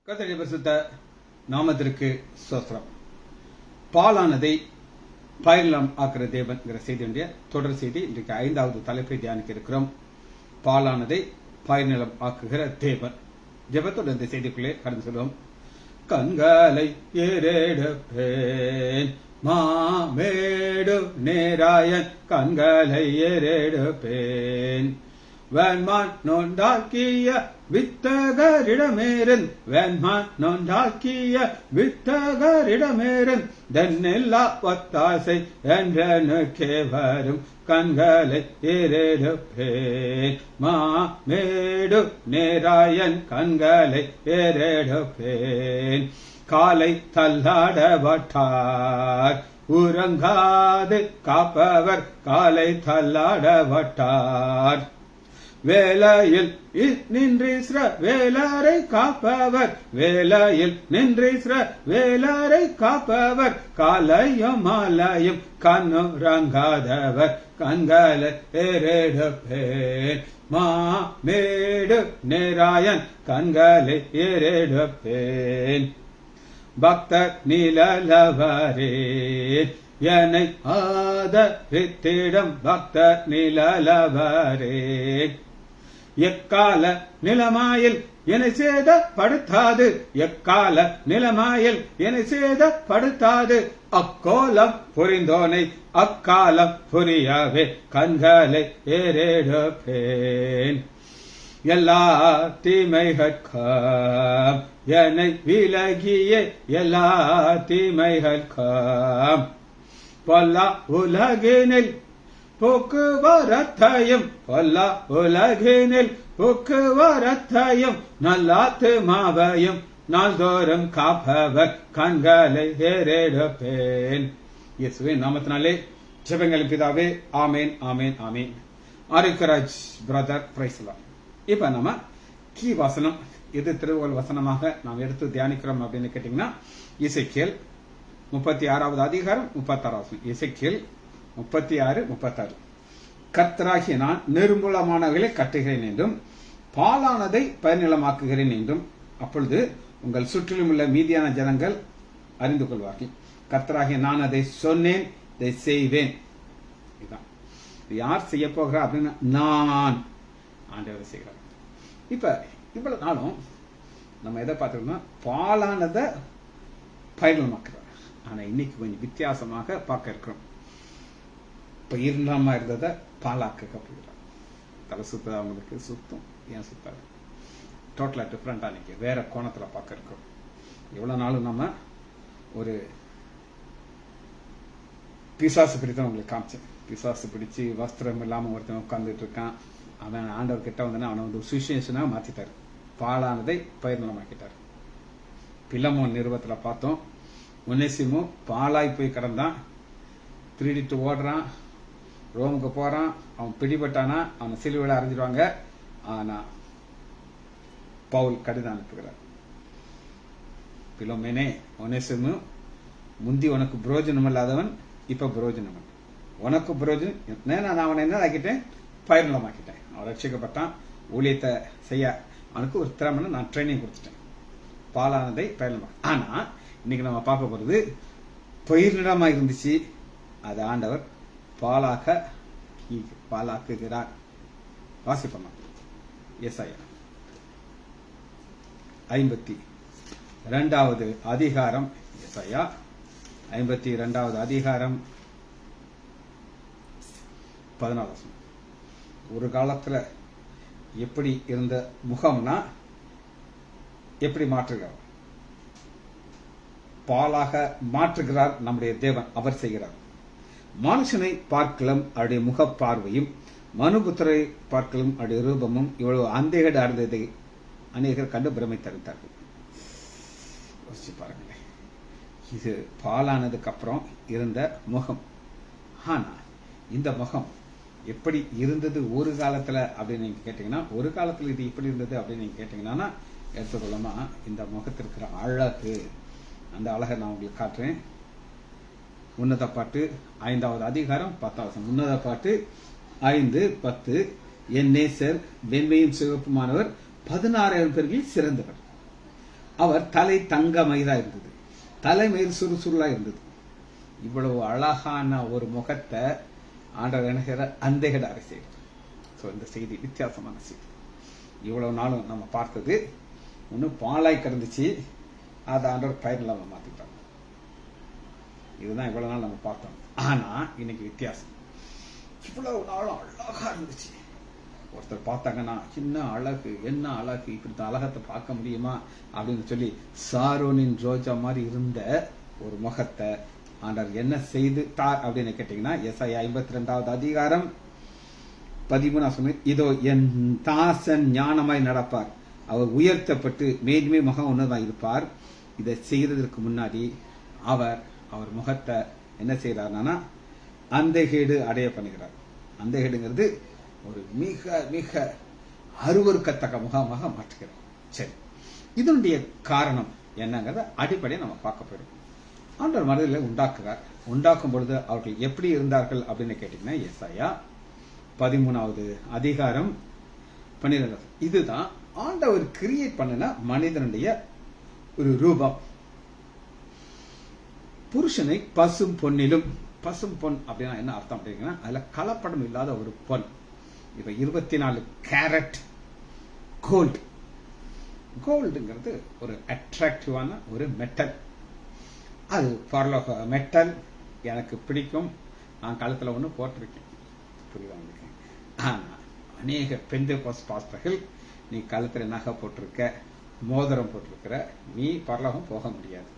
கர்த்தருடைய பரிசுத்த நாமத்திற்கு ஸ்தோத்திரம். பாலானதை பயனிலம் ஆக்கிற தேவன்கிற செய்தியுடைய தொடர் செய்தி. இன்றைக்கு 5வது தலைப்பை தியானிக்க இருக்கிறோம். பாலானதை பயனிலம் ஆக்குகிற தேவன். ஜெபத்தோடு இந்த செய்திக்குள்ளே கடந்து செல்வோம். கண்களை ஏறெடுப்பேன் மாமேடு நேராயன், கண்களை ஏறெடுப்பேன் வேண்மான் நோண்டாக்கிய வித்தகரிடமேரன், வேண்மான் நோண்டாக்கிய வித்தகரிடமேரன், தென்னெல்லா ஒத்தாசை என்றனுக்கே வரும் கண்களை ஏறெடுப்பேன் மாமேடு நேராயன், கண்களை ஏறெடுப்பேன். காலை தள்ளாடப்பட்டார் உறங்காது காப்பவர், காலை தள்ளாடப்பட்டார் வேலையில் நின்றீஸ்ர வேலரை காப்பவர், வேலையில் நின்றீஸ்ர வேலரை காப்பவர், காலையும் மாலையும் கண்ணுறங்காதவர், கண்களை ஏறெடுப்பேன் மாமேடு நேராயன், கண்களை ஏறெடுப்பேன். பக்தர் நிழலவரே என்னை ஆதரித்திடும், பக்தர் நிழலவரே எக்கால நிலமாயில் என்னை சேதப்படுத்தாது, எக்கால நிலமாயில் என்னை சேதப்படுத்தாது, அக்கோலம் புரிந்தோனை அக்காலம் புரியவே கண்களை ஏறெடுப்பேன். எல்லா தீமைகட்காம் என்னை விலகிய, எல்லா தீமைகட்காம் பொல்லா உலகினில் போக்குவரத்தையும், பொல்லா உலகினில் போக்குவரத்தையும், நல்லாத்துமாவையும் நாள்தோறும் காப்பவர், கண்களை ஏறெடுப்பேன். இயேசுவின் நாமத்தினாலே ஜெபங்களின் பிதாவே, ஆமேன் ஆமேன் ஆமேன். ஆரோக்கியராஜ் பிரதர் பிரைஸ்லாம். இப்ப நம்ம கீ வசனம் எது திருவள்ளுவர் வசனமாக நாம் எடுத்து தியானிக்கிறோம் அப்படின்னு கேட்டீங்கன்னா, எசேக்கியேல் 36வது அதிகாரம் 36வது. எசேக்கியேல் 36:36. கர்த்தராகிய நான் நிர்மூலமானவர்களை கட்டுகிறேன் என்றும் பாலானதை பயனிலமாக்குகிறேன் என்றும், அப்பொழுது உங்கள் சுற்றிலும் உள்ள மீதியான ஜனங்கள் அறிந்து கொள்வார்கள். கர்த்தராகிய நான் அதை சொன்னேன், இதை செய்வேன். இதுதான் யார் செய்ய போகிறா அப்படின்னா, நான் ஆண்டவர் செய்கிறார். இப்ப இவ்வளவு நாளும் நம்ம எதை பார்த்துக்கோம்னா, பாலானதை பயனிலமாக்குறார். ஆனா இன்னைக்கு கொஞ்சம் வித்தியாசமாக பார்க்க இருக்கிறோம். இப்ப இருளாம இருந்ததை பாலாக்க போகிறார். தலை சுத்த அவங்களுக்கு சுத்தம், ஏன் சுத்தாது? டோட்டலா டிஃப்ரெண்டா இன்னைக்கு வேற கோணத்துல பார்க்க இருக்கிறோம். எவ்வளவு நாளும் நம்ம ஒரு பிசாசு பிடித்தான் உங்களுக்கு காமிச்சேன். பிசாசு பிடிச்சு வஸ்திரம் இல்லாம ஒருத்தன் உட்கார்ந்துட்டு இருக்கான். அவன் ஆண்டவர் கிட்ட வந்தனா அவனை வந்து சுவிசேஷனா மாத்திட்டாரு. பாலானதை பயனிலமாக்கிட்டார். பிலமோன் நிறுவத்துல பார்த்தோம். ஒனேசிமு பாலாய் போய் கிடந்தான், திருடிட்டு ஓடுறான், ரோமுக்கு போறான். அவன் பிடிபட்டானா அவனை சிலுவையில அரைஞ்சிடுவாங்க. ஆனா பவுல் கடிதம் அனுப்புகிறார். பிலோமேனே, ஒனேசிமு முந்தி உனக்கு புரோஜனம் இல்லாதவன், இப்ப புரோஜனம். உனக்கு புரோஜனம், நான் அவனை என்ன ஆக்கிட்டேன்? பயனிலமாக்கிட்டேன். அவன் ரட்சிக்கப்பட்டான். ஊழியத்தை செய்ய அவனுக்கு ஒரு திறமை நான் ட்ரைனிங் கொடுத்துட்டேன். பாலானதை பயனிலமா. ஆனா இன்னைக்கு நம்ம பார்க்க போறது பயிரிடமா இருந்துச்சு, அது ஆண்டவர் பாலாக்குகிறார். வாசிப்போம். ஏசாயா 52வது அதிகாரம். ஏசாயா 52வது அதிகாரம் 14. ஒரு காலத்துல எப்படி இருந்த முகம்னா எப்படி மாற்றுகிறார்? பாலாக மாற்றுகிறார் நம்முடைய தேவன். அவர் செய்கிறார். மனுஷனை பார்க்கலும் அவருடைய முக பார்வையும், மனுபுத்திரை பார்க்கலும் அவருடைய ரூபமும் இவ்வளவு அந்தேகடு அடைந்ததை அநேகர் கண்டு பிரமித்தறிந்தார்கள். யோசிச்சு பாருங்களேன், இது பாலானதுக்கு அப்புறம் இருந்த முகம். ஆனா இந்த முகம் எப்படி இருந்தது ஒரு காலத்துல அப்படின்னு நீங்க கேட்டீங்கன்னா, ஒரு காலத்துல இது இப்படி இருந்தது அப்படின்னு நீங்க கேட்டீங்கன்னா எடுத்துக்கொள்ளமா, இந்த முகத்திற்கு அழகு, அந்த அழகை நான் உங்களுக்கு காட்டுறேன். உன்னத பாட்டு 5வது அதிகாரம் 10வது. உன்னத பாட்டு 5:10. என் நேசர் வெண்மையும் சிவப்புமானவர் 16,000 பேர்களில் சிறந்தவர். அவர் தலை தங்கமயதா இருந்தது, தலைமையில் சுறுசுறுலா இருந்தது. இவ்வளவு அழகான ஒரு முகத்தை ஆண்டவர் என்ன செய்யறார்? அந்தேகடாரை செய்கிறார். ஸோ இந்த செய்தி வித்தியாசமான செய்தி. இவ்வளவு நாளும் நம்ம பார்த்தது ஒன்னும் பாலாய் கிடந்துச்சு, அதை ஆண்டவர் பயிர் இல்லாம மாத்திட்டாங்க. இதுதான் இவ்வளவு நாள் நம்ம பார்த்தோம். ஆனா இன்னைக்கு வித்தியாசம். இவ்வளவு நாளும் அழகா இருந்துச்சு. ஒருத்தர் பார்த்தாங்கன்னா சின்ன அழகு, என்ன அழகு, இப்படி அழகத்தை பார்க்க முடியுமா அப்படின்னு சொல்லி சாரோனின் ரோஜா மாதிரி இருந்த ஒரு முகத்தை ஆண்டவர் என்ன செய்து தார் அப்படின்னு கேட்டீங்கன்னா, எஸ்ஐயா 52வது அதிகாரம் 13 இதோ என் தாசன் ஞானமாய் நடப்பார், அவர் உயர்த்தப்பட்டு மேன்மை முகம் ஒன்றுதான் இருப்பார். இதை செய்யறதுக்கு முன்னாடி அவர் முகத்தை என்ன செய்யறாருன்னா அந்தகேடு அடைய பண்ணுகிறார். அந்தகேடுங்கிறது ஒரு மிக மிக அருவருக்கத்தக்க முகமாக மாற்றுகிறார். சரி, இதனுடைய காரணம் என்னங்கிறத அடிப்படையை நம்ம பார்க்க போயிடும். ஆண்டவர் மனதில் உண்டாக்குறார். உண்டாக்கும் பொழுது அவர்கள் எப்படி இருந்தார்கள் அப்படின்னு கேட்டீங்கன்னா, எஸ்ஐயா 13வது அதிகாரம் 12. இதுதான் ஆண்டவர் கிரியேட் பண்ணின மனிதனுடைய ஒரு ரூபம். புருஷனை பசும் பொன்னிலும், பசும் பொன் அப்படின்னா என்ன அர்த்தம் அப்படின்னா, அதுல கலப்படம் இல்லாத ஒரு பொன். இப்ப 24 கேரட் கோல்டு. கோல்டுங்கிறது ஒரு அட்ராக்டிவான ஒரு மெட்டல். அது பரலோக மெட்டல், எனக்கு பிடிக்கும். நான் கழுத்துல ஒண்ணு போட்டிருக்கேன், புரியுதா உங்களுக்கு? ஆனா அநேக பெந்தேகோஸ்தே பாஸ்டர்கள், நீ கழுத்துல நகை போட்டிருக்க, மோதிரம் போட்டிருக்கிற, நீ பரலோகம் போக முடியாது.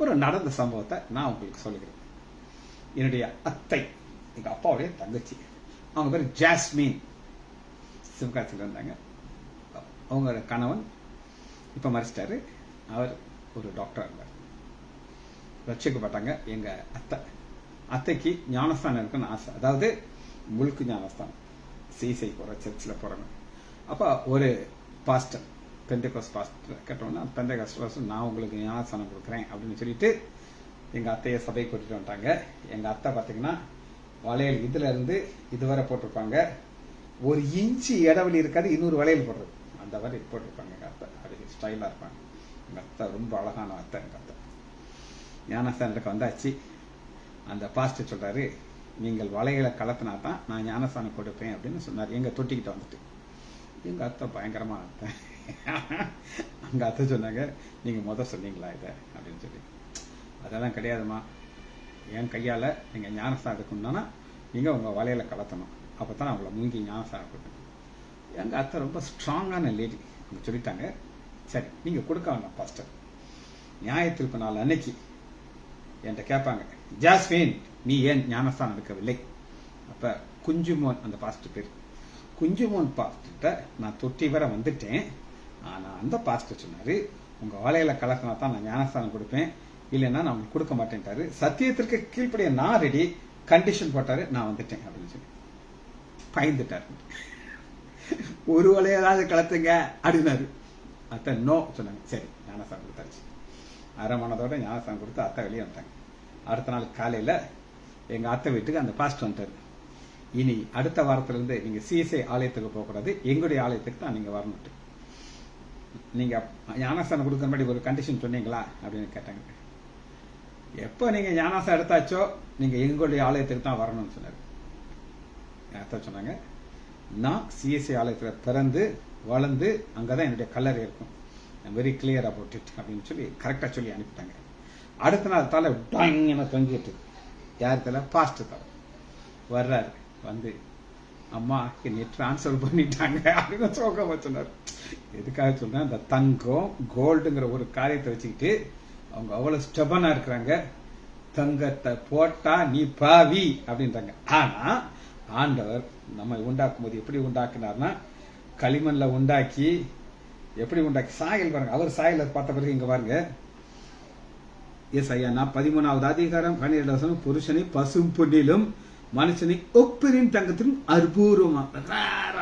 ஒரு நடந்த சம்பவத்தை நான் உங்களுக்கு சொல்லுகிறேன். என்னுடைய அத்தை, எங்க அப்பாவுடைய தங்கச்சி, அவங்க பேர் ஜாஸ்மின், சிவகாசியில் இருந்தாங்க. அவங்க கணவன் இப்ப மறைச்சிட்டாரு. அவர் ஒரு டாக்டர் இருந்தார். ரட்சிக்கப்பட்டாங்க. எங்க அத்தைக்கு ஞானஸ்தானம் இருக்குன்னு ஆசை. அதாவது முழுக்கு ஞானஸ்தானம், சிசை போற சர்ச்சில் போறாங்க. அப்ப ஒரு பாஸ்டர், பெந்தேகோஸ்தே பாஸ்டர் கேட்டோம்னா, பெந்தேகோஸ்தே பாஸ்டர் நான் உங்களுக்கு ஞானஸ்தானம் கொடுக்குறேன் அப்படின்னு சொல்லிட்டு எங்க அத்தையை சபை கூட்டிட்டு வந்துட்டாங்க. எங்க அத்தை பாத்தீங்கன்னா வளையல் இதுல இருந்து இதுவரை போட்டிருப்பாங்க. ஒரு இன்ச்சு இடைவெளி இருக்காது, இன்னொரு வளையல் போடுறது, அந்த வரை போட்டிருப்பாங்க. எங்க அத்தை அப்படி ஸ்டைலா இருப்பாங்க. எங்க அத்தை ரொம்ப அழகான அத்தை. எங்க அத்தை ஞானஸ்தானத்துக்கு வந்தாச்சு. அந்த பாஸ்டர் சொல்றாரு, நீங்கள் வளையலை கலத்தினா தான் நான் ஞானஸ்தானம் கொடுப்பேன் அப்படின்னு சொன்னார். எங்க தொட்டிக்கிட்ட வந்துட்டு எங்க அத்தை பயங்கரமா அத்தை. அங்க அத்தை சொன்னாங்க, நீங்க சொன்னீங்களா இத அப்படின்னு சொல்லி. அதெல்லாம் கிடையாதுமா, என் கையால நீங்க ஞானஸ்தானம் எடுக்கணும்னா நீங்க உங்க வலையில கலத்தணும், அப்பதான் அவங்கள மூங்கி ஞானஸ்தானம் கொடுக்கணும். எங்க அத்தை ரொம்ப ஸ்ட்ராங்கான லேடி. அவங்க சொல்லிட்டாங்க, சரி நீங்க கொடுக்க வேண்டாம் பாஸ்டர். நியாயத்திற்கு நாள் அன்னைக்கு என்கிட்ட கேட்பாங்க, ஜாஸ்மின் நீ ஏன் ஞானஸ்தானம் எடுக்கவில்லை? அப்ப குஞ்சுமோன், அந்த பாஸ்டர் பேர் குஞ்சுமோன் பாஸ்டர்கிட்ட நான் தொட்டி வர வந்துட்டேன். ஆனா அந்த பாஸ்டர் சொன்னாரு, உங்க வலையில கலக்கினா தான் நான் ஞானஸ்தானம் கொடுப்பேன், இல்லைன்னா நான் உங்களுக்கு கொடுக்க மாட்டேன்ட்டாரு. சத்தியத்திற்கு கீழ்ப்படிய நான் ரெடி, கண்டிஷன் போட்டாரு, நான் வந்துட்டேன் அப்படின்னு சொல்லி பயந்துட்டாரு. ஒரு வலையாவது கலத்துங்க அப்படின்னாரு. அத்தை நோ சொன்னாங்க. சரி ஞானஸ்தானம் கொடுத்தாச்சு. அரை மனதோட ஞானஸ்தானம் கொடுத்து அத்தை வெளியே வந்துட்டாங்க. அடுத்த நாள் காலையில எங்க அத்தை வீட்டுக்கு அந்த பாஸ்டர் வந்துட்டாரு. இனி அடுத்த வாரத்திலிருந்து நீங்க சிஎஸ்ஐ ஆலயத்துக்கு போகக்கூடாது, எங்களுடைய ஆலயத்துக்கு தான் நீங்க வரணும். நீங்க ஞானஸ்தானம் கொடுக்குற மாதிரி ஒரு கண்டிஷன் சொன்னீங்களா அப்படின்னு கேட்டாங்க. எப்ப நீங்க ஞானஸ்தானம் எடுத்தாச்சோ நீங்க எங்களுடைய ஆலயத்துக்கு தான் வரணும்னு சொன்னாரு. அத்தை சொன்னாங்க, நான் சிஎஸ்ஐ ஆலயத்துல பிறந்து வளர்ந்து அங்கதான் என்னுடைய கல்லறை இருக்கும், வெரி கிளியர் அபவுட் இட் அப்படின்னு சொல்லி கரெக்டா சொல்லி அனுப்பிட்டாங்க. அடுத்த நாள் தலை டாங்க தொங்கிட்டு, யார் தலை? பாஸ்டர் தலை வர்றாரு. வந்து அம்மா என்னை டிரான்ஸ்பர் பண்ணிட்டாங்க அப்படின்னு சோகமா சொன்னார். எதுக்காக சொன்னா, இந்த தங்கம் கோல்டுங்கிற ஒரு காரியத்தை வச்சுக்கிட்டு அவங்க அவ்வளவு ஸ்டெபனா இருக்கிறாங்க. தங்கத்தை போட்டா நீ பாவி அப்படின்றாங்க. ஆனா ஆண்டவர் நம்ம உண்டாக்கும் போது எப்படி உண்டாக்குனார்னா, களிமண்ல உண்டாக்கி எப்படி உண்டாக்கி சாயல் பாருங்க. அவர் சாயல பார்த்த பிறகு இங்க பாருங்க, எஸ்ஐயா 13வது அதிகாரம் 12 புருஷனை பசும் பொன்னிலும் மனுஷனை ஒப்பிரின் தங்கத்திலும் அற்பூர்வமா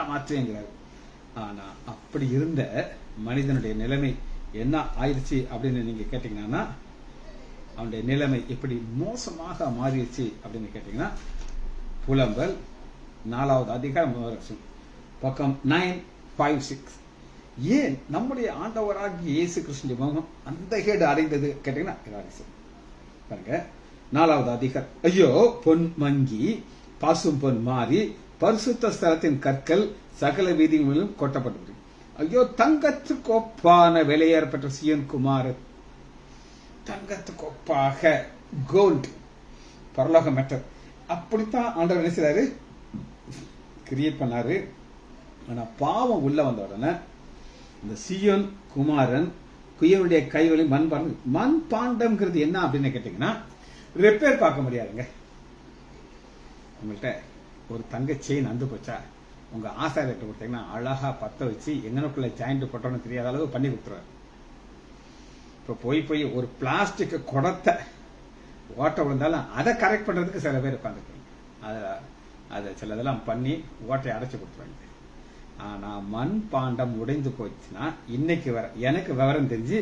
மாற்றுங்கிறார். ஆனா அப்படி இருந்த மனிதனுடைய நிலைமை என்ன ஆயிடுச்சு அப்படின்னு நீங்க கேட்டீங்கன்னா, அவனுடைய நிலைமை எப்படி மோசமாக மாறிடுச்சு அப்படின்னு கேட்டீங்கன்னா, புலம்பல் 4வது அதிகாரம் பக்கம் 956 ஏன் நம்முடைய ஆண்டவராகிய இயேசு கிறிஸ்துவின் முகம் அந்த கேடு அடைந்தது கேட்டீங்கன்னா பாருங்க, 4வது அதிகாரம். ஐயோ பொன் மங்கி பாசும் பொன் மாறி பரிசுத்த ஸ்தலத்தின் கற்கள் சகல வீதிகளிலும் கொட்டப்பட்டு, ஐயோ தங்கத்துக்கு ஒப்பான விலையேறப்பட்ட சீயோன் குமாரன், தங்கத்துக்கு ஒப்பாக கோல்டு, பரலோக மெட்டல், அப்படித்தான் ஆண்டவர் என்ன செய்றாரு, கிரியேட் பண்ணாரு. ஆனா பாவம் உள்ள வந்த உடனே இந்த சீயோன் குமாரன் குயவனுடைய கைகளில் மண் பாண்டம்ங்கிறது என்ன அப்படின்னு கேட்டீங்கன்னா, ரிப்பேர் பார்க்க முடியாதுங்க. உங்கள்கிட்ட ஒரு தங்க செயின் அந்து போச்சா, உங்க ஆசாரியர்கிட்ட கொடுத்தீங்கன்னா அழகா பத்த வச்சு எங்கனக்குள்ள ஜாயிண்ட் போட்டோன்னு தெரியாத அளவு பண்ணி கொடுத்துருவாரு. இப்ப போய் ஒரு பிளாஸ்டிக் குடத்தை ஓட்ட விழுந்தாலும் அதை கரெக்ட் பண்றதுக்கு சில பேர் உட்காந்துருக்காங்க. அதை சிலதெல்லாம் பண்ணி ஓட்டையை அடைச்சு கொடுத்துருவாங்க. ஆனா மண் பாண்டம் உடைந்து போச்சுன்னா இன்னைக்கு எனக்கு விவரம் தெரிஞ்சு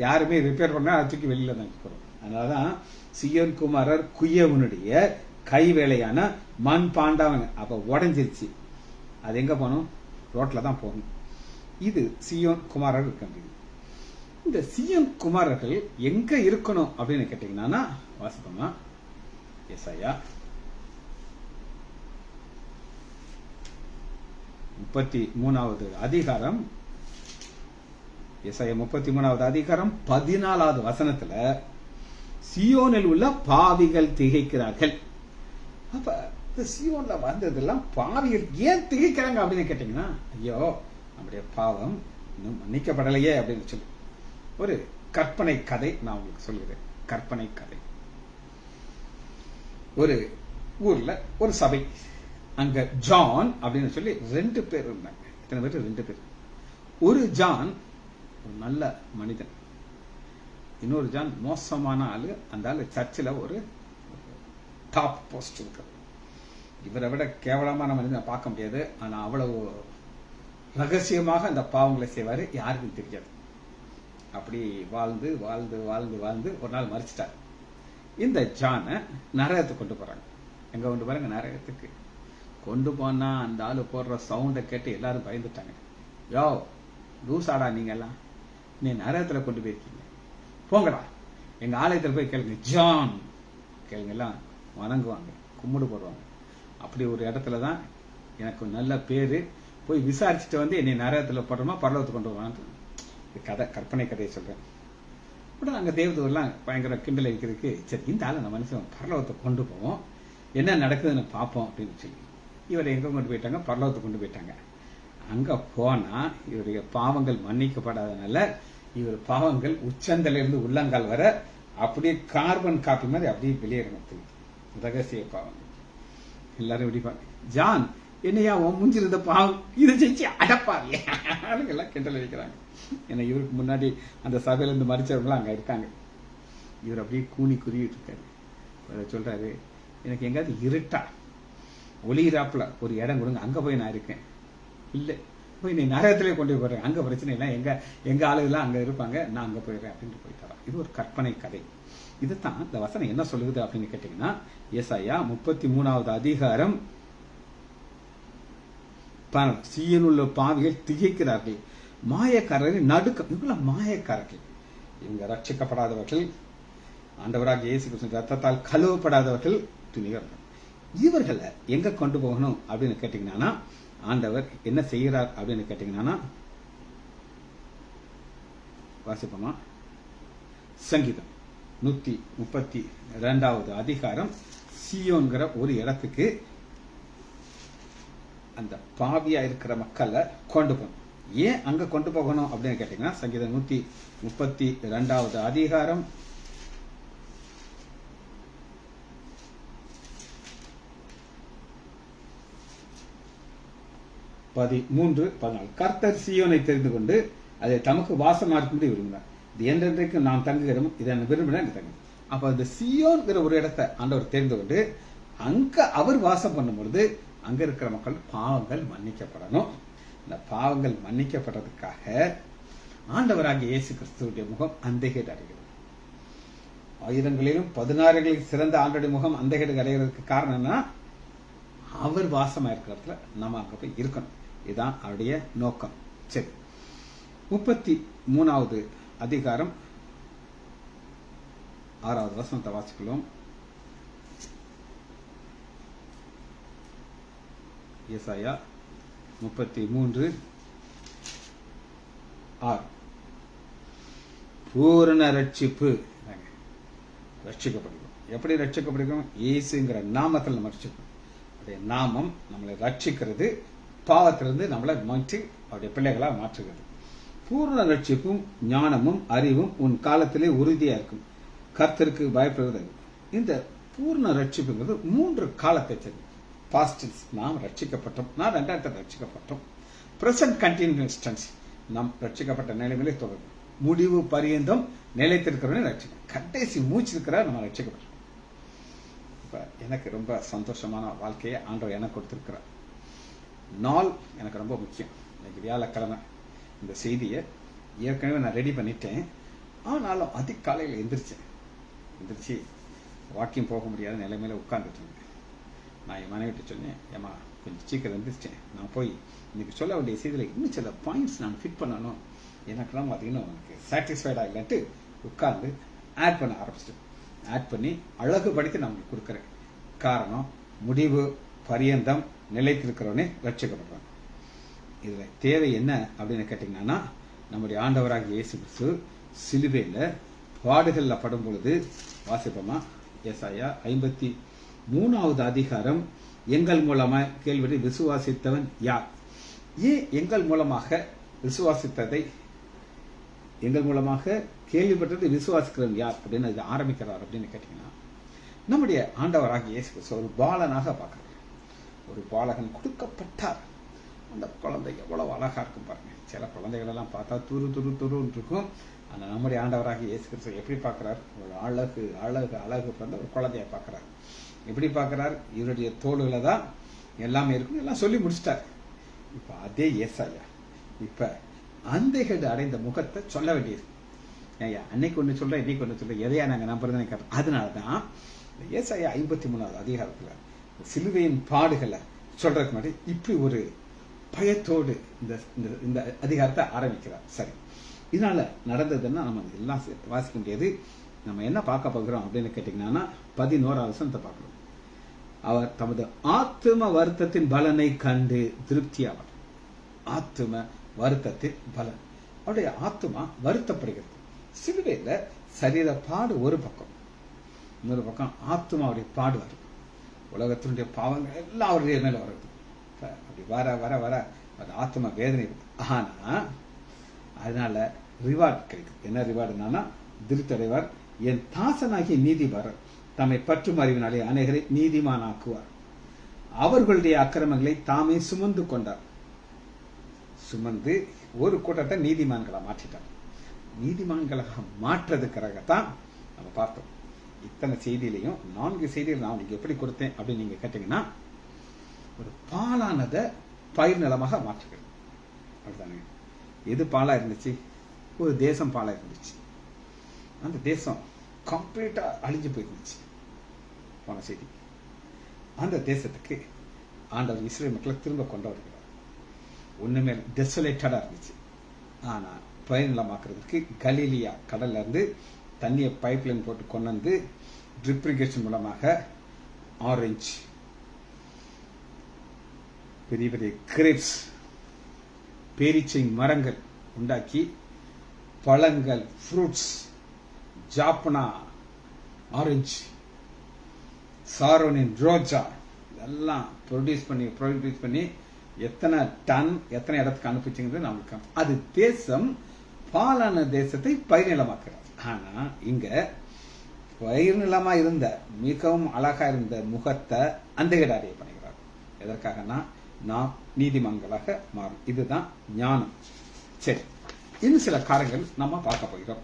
யாருமே ரிப்பேர் பண்ணா அதை தூக்கி வெளியில தான் போறோம். அதனாலதான் சீயோன் குமாரர் குயவனுடைய கை வேலையான மண் பாண்டம் அப்ப உடைஞ்சிருச்சு. அது எங்க போகணும், ரோட்ல தான் போகணும். இது சீயோன் குமாரர் இருக்க. இந்த சீயோன் குமாரர்கள் எங்க இருக்கணும் அப்படின்னு கேட்டீங்கன்னா, வாசிப்போமா, எசாயா 33வது அதிகாரம், எசாயா 33வது அதிகாரம் 14வது வசனத்துல சியோனில் உள்ள பாவிகள் திகைக்கிறார்கள். அப்ப இந்த சியோன்ல வந்ததெல்லாம் பாவிகள் ஏன் திகைக்கிறாங்க அப்படின்னு கேட்டீங்கன்னா, ஐயோ நம்முடைய பாவம் இன்னும் மன்னிக்கப்படலையே அப்படின்னு சொல்லி ஒரு கற்பனை கதை நான் உங்களுக்கு சொல்கிறேன். கற்பனை கதை. ஒரு ஊர்ல ஒரு சபை, அங்க ஜான் அப்படின்னு சொல்லி 2 பேர் இருந்தாங்க. எத்தனை பேர்? 2 பேர். ஒரு ஜான் ஒரு நல்ல மனிதன், இன்னொரு ஜான் மோசமான ஆளு. அந்த ஆளு சர்ச்சில் ஒரு டாப் போஸ்ட் இருக்கு. இவரை விட கேவலமான மனிதனை பார்க்க முடியாது. ஆனா அவ்வளவு ரகசியமாக அந்த பாவங்களை செய்வாரு, யாருக்கும் தெரியாது. அப்படி வாழ்ந்து வாழ்ந்து வாழ்ந்து வாழ்ந்து ஒரு நாள் மறிச்சிட்டார். இந்த ஜானை நரகத்துக்கு கொண்டு போறாங்க. எங்க கொண்டு போறாங்க? நரகத்துக்கு கொண்டு போனா அந்த ஆளு போடுற சவுண்டை கேட்டு எல்லாரும் பயந்துட்டாங்க. யோ லூசாடா நீங்க எல்லாம், நீ நரகத்துல கொண்டு போயிருக்கீங்க, போங்கடா எங்க ஆலயத்துல போய் கேளுங்க, ஜான் கேளுங்க. எல்லாம் வணங்குவாங்க, கும்பிடு போடுவாங்க. அப்படி ஒரு இடத்துலதான் எனக்கு நல்ல பேரு. போய் விசாரிச்சுட்டு வந்து என்னை நரகத்துல போடுறோமா பரலோகத்துக்கு கொண்டு போவாங்க. கதை, கற்பனை கதையை சொல்றேன். அப்புறம் அங்க தேவதூர்லாம் பயங்கர கிண்டல் வைக்கிறதுக்கு, சரி இந்த ஆளை நம்ம மனுஷன் பரலோகத்தை கொண்டு போவோம், என்ன நடக்குதுன்னு பார்ப்போம் அப்படின்னு சொல்லி இவரை எங்க கொண்டு போயிட்டாங்க? பரலோகத்தை கொண்டு போயிட்டாங்க. அங்க போனா இவருடைய பாவங்கள் மன்னிக்கப்படாதனால இவர் பாவங்கள் உச்சந்தலிருந்து உள்ளங்கால் வர அப்படியே கார்பன் காப்பி மாதிரி அப்படியே வெளியேறணும். ரகசிய பாவங்கள் எல்லாரும் விடிப்பாங்க. ஜான் என்னையா முஞ்சிருந்த பாவம் இதை செஞ்சு அடப்பாங்க எல்லாம் கிண்டல் வைக்கிறாங்க. ஏன்னா இவருக்கு முன்னாடி அந்த சபையில இருந்து மறிச்சவங்களும் அங்க இருக்காங்க. இவர் அப்படியே கூனி குருவிட்டு இருக்காரு. சொல்றாரு, எனக்கு எங்காவது இருட்டா ஒளிராப்புல ஒரு இடம் கொடுங்க, அங்க போய் நான் இருக்கேன். இல்ல போய் நீ நரகத்திலே கொண்டு போறேன், அங்க பிரச்சனை இல்லை, எங்க ஆளுகள்லாம் அங்க இருப்பாங்க, நான் அங்க போயிடுறேன் அப்படின்னு போயிட்டாரா. இது ஒரு கற்பனை கதை. இதுதான் இந்த வசனம் என்ன சொல்லுது அப்படின்னு கேட்டீங்கன்னா, ஏசாயா 33வது அதிகாரம், சீயோனுள்ள பாவிகள் திகைக்கிறார்கள், மாயக்காரர்கள் நடுக்கம். இவங்கள மாயக்காரர்கள், இவங்க ரட்சிக்கப்படாதவர்கள், ஆண்டவராக இயேசு கிறிஸ்து ரத்தத்தால் கழுவப்படாதவர்கள், துணிகர்கள். இவர்களை எங்க கொண்டு போகணும் அப்படின்னு கேட்டீங்கன்னா, ஆண்டவர் என்ன செய்கிறார் அப்படின்னு கேட்டீங்கன்னா, வாசிப்போமா, சங்கீதம் 132வது அதிகாரம், சீயோன்கிற ஒரு இடத்துக்கு அந்த பாவியா இருக்கிற மக்களை கொண்டு போகணும். ஏன் அங்க கொண்டு போகணும் அப்படின்னு கேட்டீங்கன்னா, சங்கீதம் 132வது அதிகாரம் 13-14. கர்த்தர் சீயோனை தெரிந்து கொண்டு அதை தமக்கு வாசமா இருக்கும்படி விரும்பினார். இது என்றென்றைக்கு நாம் தங்குகிறோம், இதை விரும்பினா தங்கு. அப்ப இந்த சீயோன்கிற ஒரு இடத்தை ஆண்டவர் தெரிந்து கொண்டு அங்க அவர் வாசம் பண்ணும்பொழுது அங்க இருக்கிற மக்கள் பாவங்கள் மன்னிக்கப்படணும். இந்த பாவங்கள் மன்னிக்கப்படுறதுக்காக ஆண்டவராகிய இயேசு கிறிஸ்துவுடைய முகம் அந்தகேடு அடைகிறது. 1000களிலும் 16களில் சிறந்த ஆண்டோடைய முகம் அந்தகேடு அடைகிறதுக்கு காரணம் என்ன? அவர் வாசமா இருக்கிற இடத்துல நம்ம அங்க போய் இருக்கணும். இதுதான் அவருடைய நோக்கம். சரி, 33வது அதிகாரம் 6வது வசனத்தை வாசிக்கலாம். ஏசாயா 33:6. பூரண ரட்சிப்பு. ரட்சிக்கப்படுகிறோம். எப்படி ரட்சிக்கப்படுகிறோம்? இயேசுங்கிற நாமத்தில் நம்ம ரட்சிக்கிறோம். அவருடைய நாமம் நம்மளை ரட்சிக்கிறது, பாவத்திலிருந்து நம்மளை மாற்றி அவருடைய பிள்ளைகளா மாற்றுகிறது. பூர்ண ரட்சிப்பும் ஞானமும் அறிவும் உன் காலத்திலே உறுதியா இருக்கும். கர்த்தருக்கு பயப்படுவது. இந்த பூர்ண ரட்சிப்புங்கிறது 3 காலத்தை சேர்ந்து. பாஸ்ட் நாம் ரட்சிக்கப்பட்டோம், நான் 2 ரட்சிக்கப்பட்டோம். பிரசன்ட் கண்டினியூஸ் டென்ஸ், நாம் ரட்சிக்கப்பட்ட நிலைமையிலே தொடரும். முடிவு பரியந்தம் நிலைத்திருக்கிறவனே ரட்சிக்கும். கடைசி மூச்சு இருக்கிற நம்ம ரட்சிக்கப்பட்டோம். இப்ப எனக்கு ரொம்ப சந்தோஷமான வாழ்க்கையை ஆண்டவர் எனக்கு கொடுத்திருக்கிறார். நாள் எனக்கு ரொம்ப முக்கியம். இன்னைக்கு வியாழக்கிழமை. இந்த செய்தியை ஏற்கனவே நான் ரெடி பண்ணிட்டேன். ஆனாலும் அதிகாலையில் எந்திரிச்சு வாக்கிங் போக முடியாத நிலைமையில உட்கார்ந்துட்டு இருந்தேன். நான் என் மனைவிட்டு சொன்னேன், ஏமா கொஞ்சம் சீக்கிரம் எந்திரிச்சிட்டேன், நான் போய் இன்னைக்கு சொல்ல வேண்டிய செய்தியில் இன்னும் சில பாயிண்ட்ஸ் நான் ஃபிட் பண்ணணும், எனக்கெல்லாம் பார்த்தீங்கன்னா எனக்கு சாட்டிஸ்ஃபைடாக இல்லைன்ட்டு உட்கார்ந்து ஆட் பண்ண ஆரம்பிச்சிட்டேன். ஆட் பண்ணி அழகுபடுத்தி நான் உங்களுக்கு கொடுக்குறேன். காரணம், முடிவு பரியந்தம் நிலைத்திருக்கிறவனே ரட்சிக்கப்படுறான். இதுல தேவை என்ன அப்படின்னு கேட்டீங்கன்னா, நம்முடைய ஆண்டவராகிய இயேசு கிறிஸ்து சிலுவையில பாடுகள்ல படும் பொழுது வாசிப்போமா? ஏசாயா 53வது அதிகாரம். எங்கள் மூலமா கேள்வி விசுவாசித்தவன் யார்? ஏன் எங்கள் மூலமாக விசுவாசித்ததை, எங்கள் மூலமாக கேள்விப்பட்டதை விசுவாசிக்கிறவன் யார் அப்படின்னு இது ஆரம்பிக்கிறார் அப்படின்னு கேட்டீங்கன்னா, நம்முடைய ஆண்டவராகிய இயேசு கிறிஸ்து ஒரு பாலனாக பார்க்கிறார். ஒரு பாலகன் கொடுக்கப்பட்டார். அந்த குழந்தை எவ்வளவு அழகா இருக்கும் பாருங்க. சில குழந்தைகள் எல்லாம் பார்த்தா துருன்னு இருக்கும். ஆனா நம்முடைய ஆண்டவராக இயேசு கிறிஸ்து எப்படி பார்க்கிறார்? ஒரு அழகு அழகு அழகு பிறந்த ஒரு குழந்தைய பார்க்கிறார். எப்படி பார்க்கிறார்? இவருடைய தோள்களை தான் எல்லாமே இருக்கும், எல்லாம் சொல்லி முடிச்சிட்டார். இப்ப அதே ஏசாயா இப்ப அந்தைகள் அடைந்த முகத்தை சொல்ல வேண்டியது. அன்னைக்கு ஒண்ணு சொல்ற, இன்னைக்கு ஒண்ணு சொல்ற, எதையா நாங்க நம்புறதுன்னு கேட்டோம். அதனாலதான் ஏசாயா 53வது அதிகாரத்துல சிலுவையின் பாடுகளை சொல்றதுக்கு முன்னாடி இப்படி ஒரு பயத்தோடு இந்த அதிகாரத்தை ஆரம்பிக்கிறார். சரி, இதனால நடந்ததுன்னா நம்ம எல்லாம் வாசிக்க முடியாது. நம்ம என்ன பார்க்க போகிறோம் அப்படின்னு கேட்டீங்கன்னா, 11வது வசனத்தை பார்க்கிறோம். அவர் தமது ஆத்தும வருத்தத்தின் பலனை கண்டு திருப்தி ஆவார். ஆத்தும வருத்தத்தின் பலன், அவருடைய ஆத்துமா வருத்தப்படுகிறது. சிலுவையில சரீர பாடு ஒரு பக்கம், இன்னொரு பக்கம் ஆத்துமாவுடைய பாடு வரும். உலகத்தினுடைய பாவங்கள் எல்லாம் அவருடைய மேல வருது. அப்படி வர வர வர அது ஆத்மா வேதனை இருக்கு. ஆனா அதனால ரிவார்டு கிடைக்குது. என்ன ரிவார்டுனா, திருத்தடைவார். என் தாசனாகிய நீதிபர் தம்மை பற்றும் அறிவினாலே அநேகரை நீதிமானாக்குவார். அவர்களுடைய அக்கிரமங்களை தாமே சுமந்து கொண்டார். சுமந்து ஒரு கூட்டத்தை நீதிமான்களை மாற்றிட்டார். நீதிமான்களாக மாற்றதுக்காகத்தான் நம்ம பார்த்தோம். இத்தனை செய்தியிலையும் 4 செய்திகள் நான் உங்களுக்கு எப்படி கொடுத்தேன் அப்படின்னு நீங்க கேட்டீங்கன்னா, ஒரு பாலானதை பயிர் நிலமாக மாற்றுகிறது. அப்படித்தானே? எது பாலா இருந்துச்சு? ஒரு தேசம் பாலா இருந்துச்சு. அந்த தேசம் கம்ப்ளீட்டா அழிஞ்சு போயிருந்துச்சு போன செய்தி. அந்த தேசத்துக்கு ஆண்டவர் இஸ்ரேல் மக்களை திரும்ப கொண்டு வருகிறார். ஒண்ணுமே டெசோலேட்டடா இருந்துச்சு. ஆனா பயிர் நிலமாக்குறதுக்கு கலீலியா கடல்ல இருந்து தண்ணியை பைப் லைன் போட்டு கொண்டு வந்து ட்ரிப் இரிகேஷன் மூலமாக ஆரஞ்சு, பெரிய பெரிய கிரேப்ஸ், பேரீச்சை மரங்கள் உண்டாக்கி பழங்கள், ஃப்ரூட்ஸ், ஜாப்பனா ஆரஞ்சு, சாரோனின் ரோஜா இதெல்லாம் ப்ரொடியூஸ் பண்ணி எத்தனை டன் எத்தனை இடத்துக்கு அனுப்பிச்சுங்கிறது நமக்கு. அது தேசம் பாலான தேசத்தை பயிர் நிலமாக்குறார். ஆனா இங்க பயிர் நிலமா இருந்த மிகவும் அழகா இருந்த முகத்தை அந்தகடாரிய பண்ணுகிறார். எதற்காகனா, நாம் நீதிமான்களாக மாறும். இதுதான் ஞானம். சரி, இன்னும் சில காரியங்கள் நம்ம பார்க்க போகிறோம்.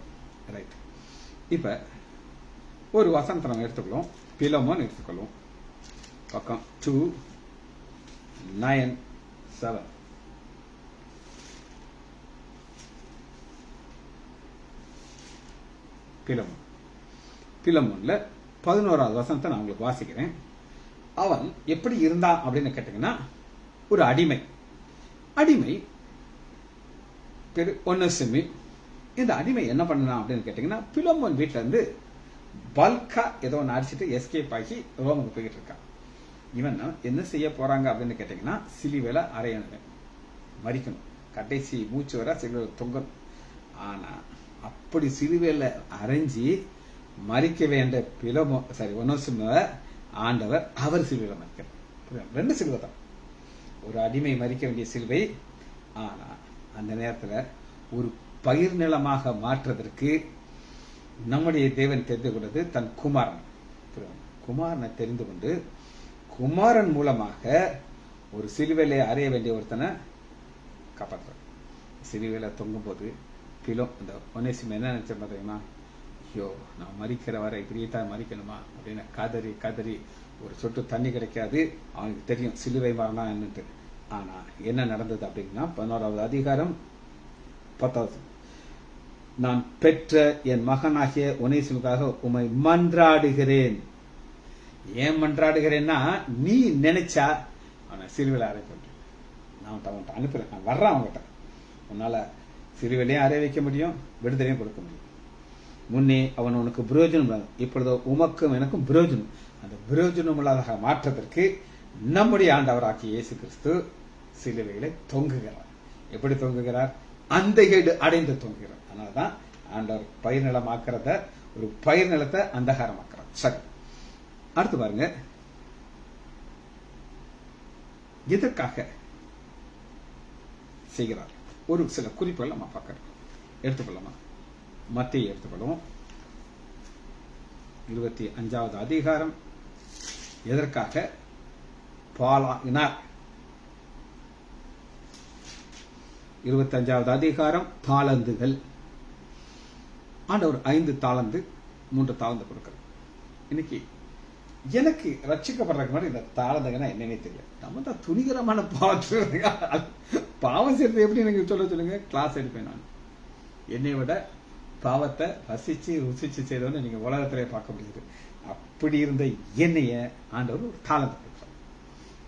ரைட். இப்ப ஒரு வசனத்தை நம்ம எடுத்துக்கலாம். பிலமோன் எடுத்துக்கொள்வோம். பக்கம் 2:9-7. பிலமோன்ல 11வது வசனத்தை நான் உங்களுக்கு வாசிக்கிறேன். அவன் எப்படி இருந்தான் அப்படின்னு கேட்டீங்கன்னா, ஒரு அடிமை பேரு ஒன்னசிமி. இந்த அடிமை என்ன பண்ணலாம் அப்படின்னு கேட்டீங்கன்னா, பிலோமோன் வீட்டுல இருந்து பல்கா ஏதோ ஒன்று அடிச்சுட்டு எஸ்கேப் ஆகி ரோமுக்கு போய்கிட்டு இருக்கான். இவன் என்ன செய்ய போறாங்க அப்படின்னு கேட்டீங்கன்னா, சிலுவையில அறையணும், மறிக்கணும், கடைசி மூச்சு வர சிலுவையில தொங்கணும். ஆனா அப்படி சிலுவையில அரைஞ்சி மறிக்க வேண்டிய ஒன்னசிம ஆண்டவர் அவர் சிலுவையில மறிக்கிறார். ரெண்டு சிலுவை தான், ஒரு அடிமை மறிக்க வேண்டிய சிலுவை. ஆனா அந்த நேரத்துல ஒரு பயிர் நிலமாக மாற்றுவதற்கு நம்முடைய தேவன் தெரிந்து கொண்டது தன் குமாரனை தெரிந்து கொண்டு குமாரன் மூலமாக ஒரு சிலுவையில அறைய வேண்டிய ஒருத்தனை காப்பாற்ற. சிலுவையில தொங்கும் போது இந்த ஒன்னேசிம என்ன நினைச்ச தெரியுமா, ஐயோ நான் மறிக்கிற வரை இப்படியே தான் மறிக்கணுமா அப்படின்னு கதறி கதறி ஒரு சொட்டு தண்ணி கிடைக்காது. அவனுக்கு தெரியும் சிலுவை மரணம் என்னட்டு. ஆனா என்ன நடந்தது அப்படின்னா, 11வது அதிகாரம் 10வது, நான் பெற்ற என் மகனாகிய ஒனேசிமுக்காக உம்மை மன்றாடுகிறேன். ஏன் மன்றாடுகிறேன்னா, நீ நினைச்சா அவனை சிலுவையில அறைய சொல்றேன், நான் அவன்கிட்ட அனுப்புறேன், நான் வர்றேன் அவங்ககிட்ட, உன்னால சிலுவையிலையும் அறைய வைக்க முடியும், விடுதலையும் கொடுக்க முடியும். முன்னே அவன் உனக்கு பிரயோஜனம், இப்பொழுதோ உமக்கும் எனக்கும் பிரயோஜனம். அந்த பிரயோஜனம் உள்ளதாக மாற்றத்திற்கு நம்முடைய ஆண்டவராகிய இயேசு கிறிஸ்து சிலுவையில தொங்குகிறார். எப்படி தொங்குகிறார்? அந்த கேடு அடைந்து தொங்குகிறார். அதனாலதான் ஆண்டவர் பயிர் நிலமாக்குறத, ஒரு பயிர் நிலத்தை அந்தகாரமாக்குறார். சரி, அடுத்து பாருங்க, எதற்காக செய்கிறார் ஒரு சில குறிப்புகள் நம்ம பார்க்கிறோம். எடுத்துக்கொள்ளலாம், மத்திய எடுத்துக்கொள்வோம். 25வது அதிகாரம் எதற்காக பாலாகினார்? 25வது அதிகாரம் தாளந்துகள். ஆண்டவர் 5 தாளந்து 3 தாளந்து கொடுக்கிறார். இன்னைக்கு எனக்கு ரட்சிக்கப்படுறதுக்கு மாதிரி இந்த தாளந்துங்கன்னா என்னன்னே தெரியல. நம்ம தான் துணிகரமான பாவம் செய்யறது எப்படி நீங்க சொல்லுங்க, கிளாஸ் எடுப்பேன் நான். என்னை விட பாவத்தை ரசிச்சு ருசிச்சு செய்தவன்னு நீங்க உலகத்திலே பார்க்க முடியுது. அப்படி இருந்த என்னைய ஆண்டவர் ஒரு தாளந்து கொடுக்கிறார்.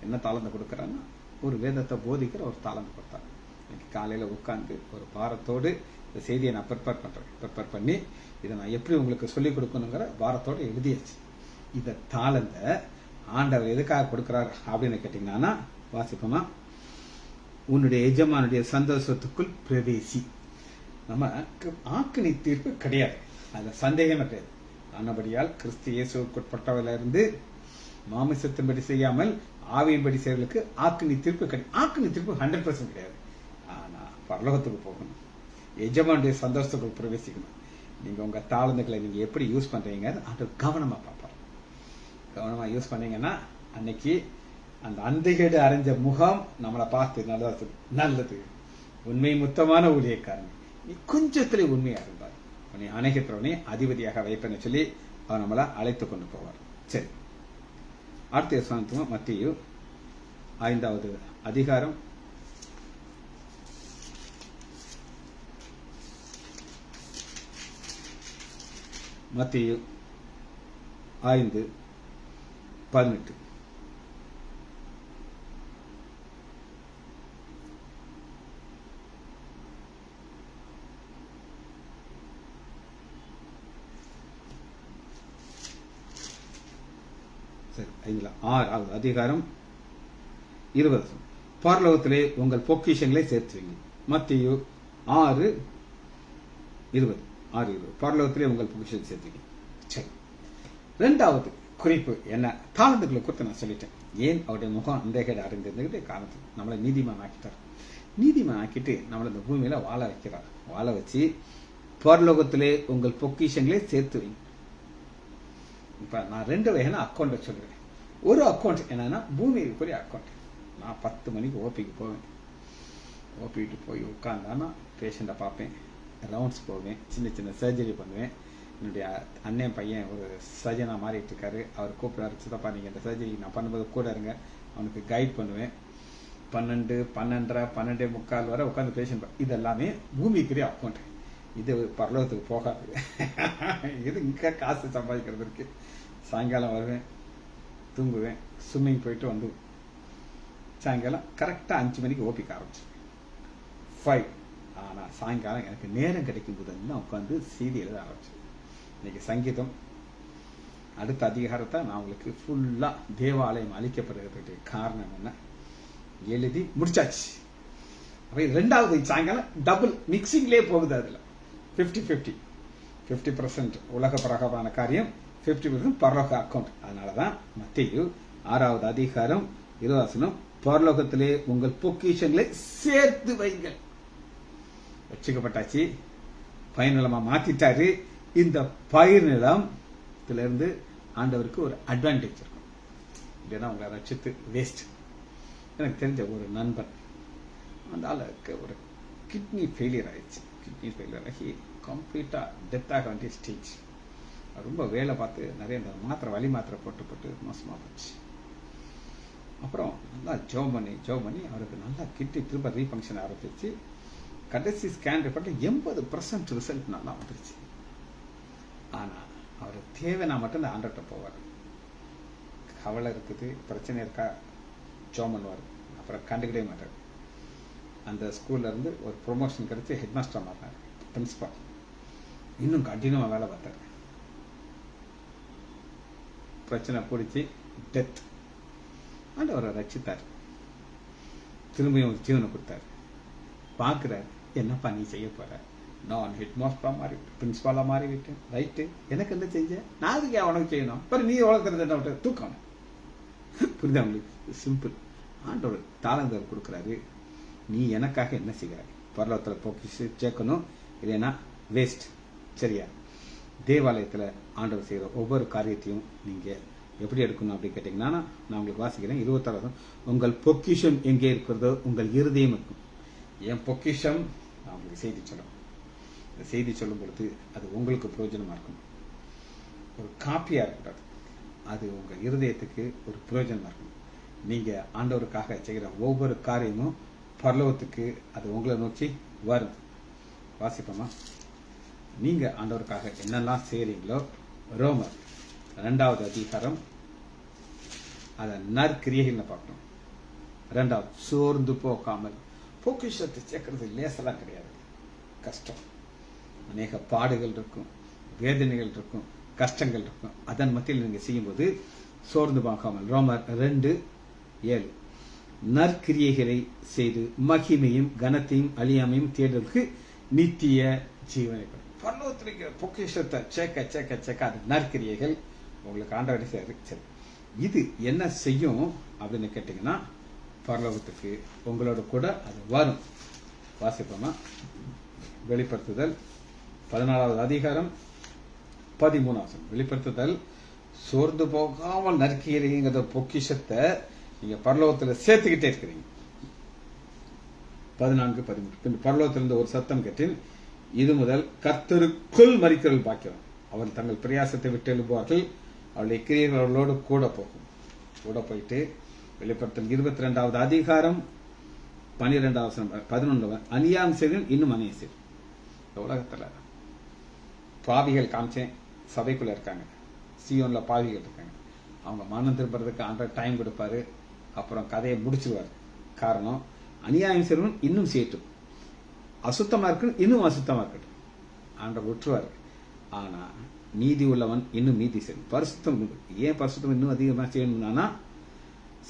என்ன தாளந்து கொடுக்கிறான்னா, ஒரு வேதத்தை போதிக்கிற ஒரு தாளந்து கொடுத்தார். இன்னைக்கு காலையில உட்கார்ந்து ஒரு பாரத்தோடு இந்த செய்தியை நான் ப்ரிப்பேர் பண்ணி இதை நான் எப்படி உங்களுக்கு சொல்லிக் கொடுக்கணுங்கிற பாரத்தோடு எழுதியாச்சு. இந்த தாளந்த ஆண்டவர் எதுக்காக கொடுக்கிறார் அப்படின்னு கேட்டீங்கன்னா, வாசிப்போமா, உன்னுடைய எஜமானுடைய சந்தோஷத்துக்குள் பிரவேசி. நம்ம ஆக்கினி தீர்ப்பு கிடையாது, அதுல சந்தேகமே கிடையாது. ஆனபடியால் கிறிஸ்து இயேசுக்குட்பட்டவர்ல இருந்து மாமிசத்தின்படி செய்யாமல் ஆவியின்படி செய்வர்களுக்கு ஆக்கினி தீர்ப்பு கிடையாது. ஆக்கினி தீர்ப்பு 100% கிடையாது. ஆனா பரலோகத்துக்கு போகணும், எஜமானுடைய சந்தோஷத்துக்குள் பிரவேசிக்கணும். நீங்க உங்க தாளந்துகளை நீங்க எப்படி யூஸ் பண்றீங்க அது கவனமா பார்ப்பாரு. கவனமா யூஸ் பண்ணீங்கன்னா அன்னைக்கு அந்த அந்தைகேடு அரைஞ்ச முகம் நம்மளை பார்த்து நல்லது, உண்மை முத்தமான ஊழியக்காரன், நீ கொஞ்சத்திலே உண்மையா இருந்தார், உன்னை அநேகத்திரவனை அதிபதியாக வைப்பேன்னு சொல்லி அவர் நம்மளை அழைத்து கொண்டு போவார். சரி, அடுத்த வசனம் மத்தேயு 5வது அதிகாரம் 5:18. சரி, 6வது அதிகாரம் 20. பரலோகத்திலே உங்கள் பொக்கிஷங்களை சேர்த்துவீங்க. மத்தேயு 6:20. பரலோகத்திலே உங்கள் பொக்கிஷங்களை சேர்த்துவீங்க. சரி, 2வது குறிப்பு என்ன? தாளந்துகளை குறித்து நான் சொல்லிட்டேன். ஏன் அவருடைய முகம் அந்த கேடு அறிந்திருந்த காரணத்தில் நம்மளை நீதிமான் ஆக்கிட்டார். நீதிமான் ஆக்கிட்டு நம்மளை இந்த பூமியில வாழ வைக்கிறார். வாழ வச்சு பரலோகத்திலே உங்கள் பொக்கிஷங்களை சேர்த்து வைங்க. இப்ப நான் 2 வகையான அக்கௌண்ட் சொல்றேன். ஒரு அக்கௌண்ட் என்னன்னா பூமிக்குரிய அக்கௌண்ட். நான் 10 மணிக்கு ஓபிக்கு போவேன். ஓபிட்டு போய் உட்கார்ந்தானா பேஷண்ட்டை பார்ப்பேன், ரவுண்ட்ஸ் போவேன், சின்ன சின்ன சர்ஜரி பண்ணுவேன். என்னுடைய அண்ணன் பையன் ஒரு சர்ஜனா மாறிட்டு இருக்காரு, அவர் கூப்பிடாரு, சித்தப்பா நீங்க இந்த சர்ஜரி நான் பண்ணும்போது கூட இருங்க, அவனுக்கு கைட் பண்ணுவேன். 12, 12:30, 12:45 வரை உட்காந்து பேஷண்ட். இது எல்லாமே பூமிக்குரிய அக்கௌண்ட். இது பரலோகத்துக்கு போகாது. இது இங்க காசு சம்பாதிக்கிறது இருக்கு. சாயங்காலம் வருவேன், தூங்குவேன், ஸ்விம்மிங் போயிட்டு வந்து சாயங்காலம் கரெக்டா 5 மணிக்கு ஓபிக்க ஆரம்பிச்சிருவேன். 5 ஆனா சாயங்காலம் எனக்கு நேரம் கிடைக்கும் போது உட்காந்து செய்தி எழுத ஆரம்பிச்சேன். இன்னைக்கு சங்கீதம் அடுத்த அதிகாரத்தை நான் உங்களுக்கு ஃபுல்லா தேவாலயம் அழிக்கப்படுறதுக்கு காரணம் என்ன எழுதி முடிச்சாச்சு. அப்ப ரெண்டாவது சாயங்காலம் டபுள் மிக்சிங்லேயே போகுது. அதுல 50% உலக பிரகாரமான காரியம், 50% பரலோக அக்கௌண்ட். அதனாலதான் மத்தேயு 6வது அதிகாரம் 20 பரலோகத்திலே உங்கள் பொக்கிஷங்களை சேர்த்து வைங்கள். வச்சுக்கப்பட்டாச்சு, பயனிலமா மாத்திட்டாரு. இந்த பயிர் நிலத்துல இருந்து ஆண்டவருக்கு ஒரு அட்வான்டேஜ் இருக்கும். இல்லைன்னா உங்களை ரட்சித்து வேஸ்ட். எனக்கு தெரிஞ்ச ஒரு நண்பன், அந்த ஆளுக்கு ஒரு கிட்னி ஃபெயிலியர் ஆயிடுச்சு. கிட்னி ஃபெயிலியர் ஆகி கம்ப்ளீட்டா டெத் ஆக வேண்டிய ஸ்டேஜ். ரொம்ப வேலை பார்த்து நிறைய இந்த வலி மாத்திரை போட்டு மோசமா போச்சு. அப்புறம் நல்லா ஜோம் பண்ணி அவருக்கு நல்லா கிட்னி திரும்ப ரீஃபங்க்ஷன் ஆரம்பிச்சு. கடைசி ஸ்கேன் ரிப்போர்ட்ல 80% ரிசல்ட் நல்லா வந்துருச்சு. ஆனா அவருக்கு தேவைன்னா மட்டும் இந்த ஆண்டர்கிட்ட போவார். கவலை இருக்குது, பிரச்சனை இருக்கா, ஜோம் பண்ணுவார். அப்புறம் கண்டுக்கிட்டே மாட்டார். அந்த ஸ்கூல்ல இருந்து ஒரு ப்ரொமோஷன் கிடைச்சி ஹெட் மாஸ்டர் மாறினார், பிரின்சிபால். இன்னும் கண்டினியூவா வேலை பார்த்தார். பிரச்சனை பிடிச்சி டெத். ஆண்டவரை ரட்சித்தார், திரும்பியும் ஜீவனை கொடுத்தார். பார்க்கிறார், என்னப்பா நீ செய்ய போற? நான் ஹெட் மாஸ்டரா மாறிவிட்டேன், பிரின்சிபாலா மாறிவிட்டேன். ரைட்டு, எனக்கு என்ன செஞ்சேன்? நான் அதுக்கு உனக்கு செய்யணும். அப்புறம் நீ வளர்க்கறது என்ன? தூக்கம். புரியுதா உங்களுக்கு? சிம்பிள். ஆண்டவர் தாளந்தர் கொடுக்குறாரு. நீ எனக்காக என்ன செய்கிறாய்? பரலோகத்துல பொக்கிஷ சேர்க்கணும், இல்லைன்னா வேஸ்ட். சரியா? தேவாலயத்துல ஆண்டவர் செய்யற ஒவ்வொரு காரியத்தையும் நீங்க எப்படி எடுக்கணும் அப்படின்னு கேட்டீங்கன்னா, நான் உங்களுக்கு வாசிக்கிறேன். 26. உங்கள் பொக்கிஷம் எங்கே இருக்கிறதோ உங்கள் இருதயம் இருக்கும். என் பொக்கிஷம் நான் உங்களுக்கு செய்தி சொல்லணும். இந்த செய்தி சொல்லும் பொழுது அது உங்களுக்கு பிரயோஜனமா இருக்கும். ஒரு காப்பியா இருக்கக்கூடாது, அது உங்க இருதயத்துக்கு ஒரு பிரயோஜனமா இருக்கும். நீங்க ஆண்டவருக்காக செய்கிற ஒவ்வொரு காரியமும் பரலோகத்துக்கு அது உங்களை நோக்கி வரும். வாசிப்போமா? நீங்க ஆண்டவருக்காக என்னெல்லாம் செய்றீங்களோ, ரோமர் 2வது அதிகாரம் அத நற்கிரியைகள் பார்க்கணும். 2வது, சோர்ந்து போகாமல். பொக்கிஷத்தை சேர்க்கறது லேசெல்லாம் கிடையாது, கஷ்டம். அநேக பாடுகள் இருக்கும், வேதனைகள் இருக்கும், கஷ்டங்கள் இருக்கும். அதன் மத்தியில் நீங்க செய்யும்போது சோர்ந்து போகாமல். ரோமர் 2:7. நற்கிரியைகளை செய்து மகிமையும் கனத்தையும் அழியாமையும் தேடுவதற்கு நித்திய ஜீவனை. பரலோகத்தில் பொக்கிஷத்தை சேர்க்க அது நற்கிரியைகள் உங்களுக்கு ஆண்டவர் சரி. இது என்ன செய்யும் அப்படின்னு கேட்டீங்கன்னா, பரலோகத்துக்கு உங்களோட கூட அது வரும். வாசிப்போமா? வெளிப்படுத்துதல் 14வது அதிகாரம் 13. வெளிப்படுத்துதல், சோர்ந்து போகாமல் நற்கிரியைங்கிற பொக்கிஷத்தை நீங்க பரலோகத்துல சேர்த்துக்கிட்டே இருக்கிறீங்க. 14-13. பரலோகத்திலிருந்து ஒரு சத்தம் கேட்டேன், இது முதல் கர்த்தருக்குள் மரிக்கிறவர்கள் பாக்கியம். அவர்கள் தங்கள் பிரயாசத்தை விட்டு எழுப்புவார்கள், அவளுடைய கிரியைகள் அவர்களோடு கூட போகும். கூட போயிட்டு வெளிப்படுத்தல் 22வது அதிகாரம் 12-11. அநியாயம் செய்தேன், இன்னும் அநியாயம் செய்யும். இந்த உலகத்துல பாவிகள் காமிச்சேன், சபைக்குள்ள இருக்காங்க. சியோன்ல பாவிகள் இருக்காங்க. அவங்க மனம் திரும்புறதுக்கு ஆண்டவர் டைம் கொடுப்பாரு, அப்புறம் கதையை முடிச்சிருவாரு. காரணம், அநியாயம் செய்வன் இன்னும் செய்யட்டும், அசுத்தமா இருக்கணும் இன்னும் அசுத்தமா இருக்கட்டும், ஆண்டவர் விட்டுருவாரு. ஆனா நீதி உள்ளவன் இன்னும் நீதி செய்யணும். பரிசுத்தம், ஏன் பரிசுத்தம் இன்னும் அதிகமா செய்யணும்னா,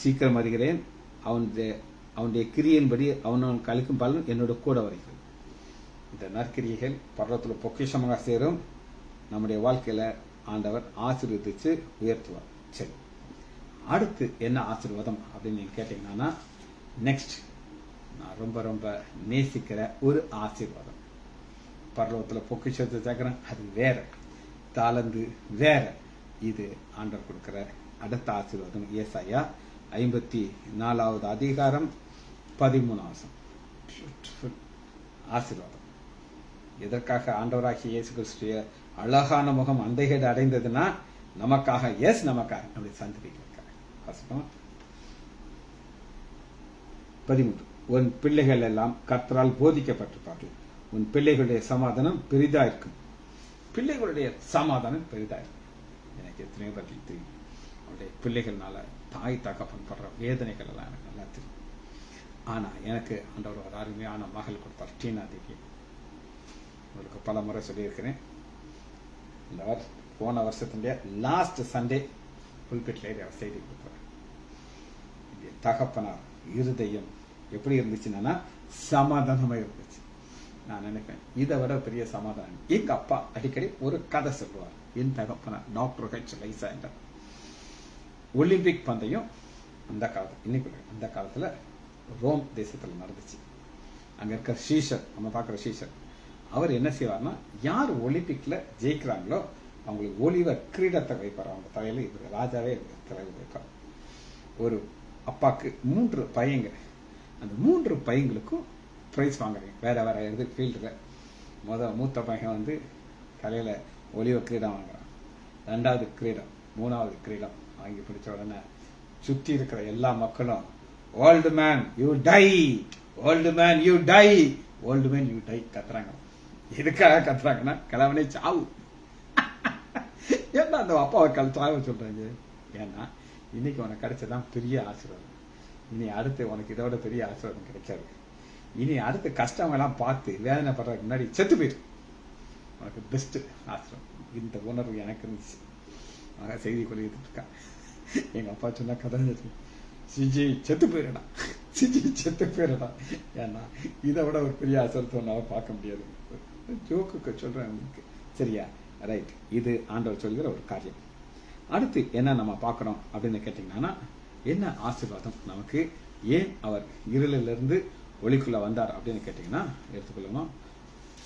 சீக்கிரம் வருகிறேன், அவனுடைய கிரியின்படி அவன் கழிக்கும் பலன் என்னோட கூட வருகிறது. இந்த நற்கிரியைகள் பர்வத்துல பொக்கிஷமாக சேரும். நம்முடைய வாழ்க்கையில ஆண்டவர் ஆசீர்வதிச்சு உயர்த்துவார். சரி, அடுத்து என்ன ஆசீர்வாதம் அப்படின்னு நீங்க கேட்டீங்கன்னா, நெக்ஸ்ட் நான் ரொம்ப ரொம்ப நேசிக்கிற ஒரு ஆசீர்வாதம். பரலோகத்துல பொக்கிஷத்தை சேர்க்கிறேன், அது வேற. தாளந்து வேற. இது ஆண்டவர் கொடுக்கிற அடுத்த ஆசீர்வாதம். ஏசாயா 54வது அதிகாரம் 13. ஆசீர்வாதம். எதற்காக ஆண்டவராகிய இயேசு கிறிஸ்துவிய அழகான முகம் அந்தைகேடு அடைந்ததுன்னா, நமக்காக, நமக்காக அப்படி சந்திப்பிக்கிறார். 13. உன் பிள்ளைகள் எல்லாம் கர்த்தரால் போதிக்கப்பட்டிருப்பார்கள். உன் பிள்ளைகளுடைய சமாதானம் பெரிதா இருக்கும். பிள்ளைகளுடைய சமாதானம் பெரிதா இருக்கும். எனக்கு எத்தனையோ பற்றி தெரியும். அவருடைய பிள்ளைகள்னால தாய் தகப்பன் படுற வேதனைகள் எல்லாம் எனக்கு நல்லா தெரியும். ஆனா எனக்கு ஆண்டவர் ஒரு அருமையான மகள் கொடுத்தார், டீனா தேவி. உங்களுக்கு பல முறை சொல்லியிருக்கிறேன். இந்த போன வருஷத்துடைய லாஸ்ட் சண்டே புல்பிட்ல ஏறி அவர் செய்தி கொடுத்தார். தகப்பனார் இருதயம் எப்படி இருந்துச்சுன்னா சமாதானமா இருந்துச்சு. நான் நினைப்பேன் இதை விட பெரிய சமாதானம். எங்க அப்பா அடிக்கடி ஒரு கதை சொல்லுவார். என் தகப்பனார் டாக்டர் ஹெச் லைசா என்றார். ஒலிம்பிக் பந்தயம் அந்த காலத்துல, இன்னைக்கு அந்த காலத்துல ரோம் தேசத்துல நடந்துச்சு. அங்க இருக்க ஷீஷர், நம்ம பார்க்குற ஷீஷர், அவர் என்ன செய்வார்னா, யார் ஒலிம்பிக்ல ஜெயிக்கிறாங்களோ அவங்களுக்கு ஒலிவர் கிரீடத்தை வைப்பார். அவங்க தலையில இவர் ராஜாவே தலையில் வைப்பார். ஒரு அப்பாக்கு 3 பையங்க, அந்த 3 பையங்களுக்கும் ப்ரைஸ் வாங்குறீங்க வேற வேற இது ஃபீல்டில். மூத்த பையன் வந்து தலையில ஒலிவர் கிரீடம் வாங்குறான், 2வது கிரீடம், 3வது கிரீடம் வாங்கி பிடிச்ச உடனே சுற்றி இருக்கிற எல்லா மக்களும் old man you tie, old man you tie, old man you tie கத்துறாங்க. எதுக்காக கத்துறாங்கன்னா, கிழவனே சாவு. ஏன்னா அந்த அப்பாவை சாவு சொல்றாங்க. ஏன்னா இன்னைக்கு உனக்கு கிடைச்சதான் பெரிய ஆசீர்வாதம், இனி அடுத்து உனக்கு இதோட பெரிய ஆசீர்வாதம் கிடைக்காது. இனி அடுத்த கஷ்டம் எல்லாம் பார்த்து வேதனை படுறதுக்கு முன்னாடி செத்து போயிரு, உனக்கு பெஸ்ட் ஆசீர்வாதம். இந்த உணர்வு எனக்கு இருந்துச்சு. செய்தி கொள்ளிட்டு இருக்கான். எங்க அப்பா சொன்ன கதை, சிஜி செத்து போயிடா, சிஜி செத்து போயிடா. ஏன்னா இதை விட ஒரு பெரிய ஆசீர்வாதத்தை உன்னால பார்க்க முடியாது. ஜோக்குக்கு சொல்றேன் உங்களுக்கு, சரியா? ரைட். இது ஆண்டவர் சொல்கிற ஒரு காரியம். அடுத்து என்ன நம்ம பார்க்கறோம் அப்படின்னு கேட்டீங்கன்னா, என்ன ஆசீர்வாதம் நமக்கு, ஏன் அவர் இருளிலிருந்து ஒளிக்குள்ள வந்தார் அப்படின்னு கேட்டீங்கன்னா, எடுத்துக்கொள்ளணும்.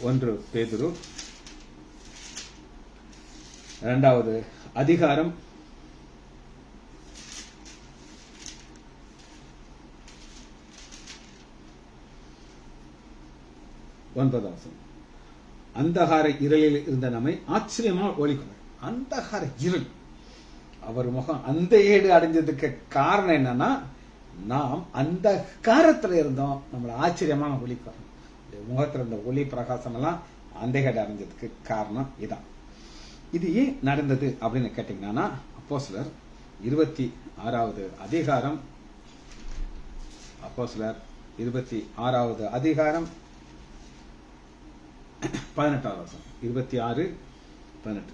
1 பேதுரு 2வது அதிகாரம் 9வது வசனம். அந்தகார இருளில் இருந்த நம்மை ஆச்சரியமா ஒளிக்கொண்டார். அந்தகார இருள், அவர் முகம் அந்த ஏடு அடைஞ்சதுக்கு காரணம் என்னன்னா, நாம் அந்த காரத்துல இருந்தோம், நம்மளை ஆச்சரியமா ஒளிக்கிறோம். முகத்துல இருந்த ஒளி பிரகாசம் எல்லாம் அந்த ஏடு அடைஞ்சதுக்கு காரணம் இதான். இது ஏன் நடந்தது அப்படின்னு கேட்டீங்கன்னா, அப்போஸ்தலர் 26வது அதிகாரம், அப்போஸ்தலர் 26வது அதிகாரம் 18வது வசனம், 26:18.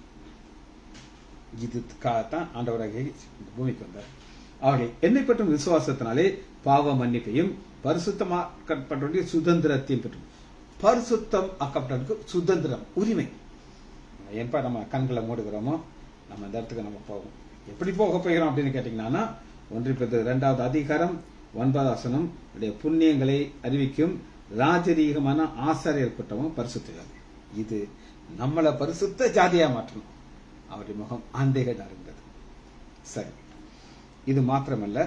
இதுக்காகத்தான் ஆண்டவராக பூமிக்கு வந்தார். அவருடைய என்னை பற்றும் விசுவாசத்தினாலே பாவ மன்னிப்பையும் பரிசுத்தமாக்கப்பட்ட சுதந்திரத்தையும் பெற்றும். பரிசுத்தம் ஆக்கப்பட்டதுக்கு சுதந்திரம், உரிமை. எப்ப நம்ம கண்களை மூடுகிறோமோ நம்ம இந்த இடத்துக்கு நம்ம போவோம். எப்படி போக போகிறோம் அப்படின்னு கேட்டீங்கன்னா, 1 பேதுரு 2வது அதிகாரம் 9வது வசனம், புண்ணியங்களை அறிவிக்கும் ராஜரீகமான ஆசாரியர் கூட்டமும் பரிசுத்த. இது நம்மளை பரிசுத்த ஜாதியா மாற்றணும். அவருடைய முகம் ஆந்தைகடா இருந்தது. சரி, இது மாத்திரமல்ல,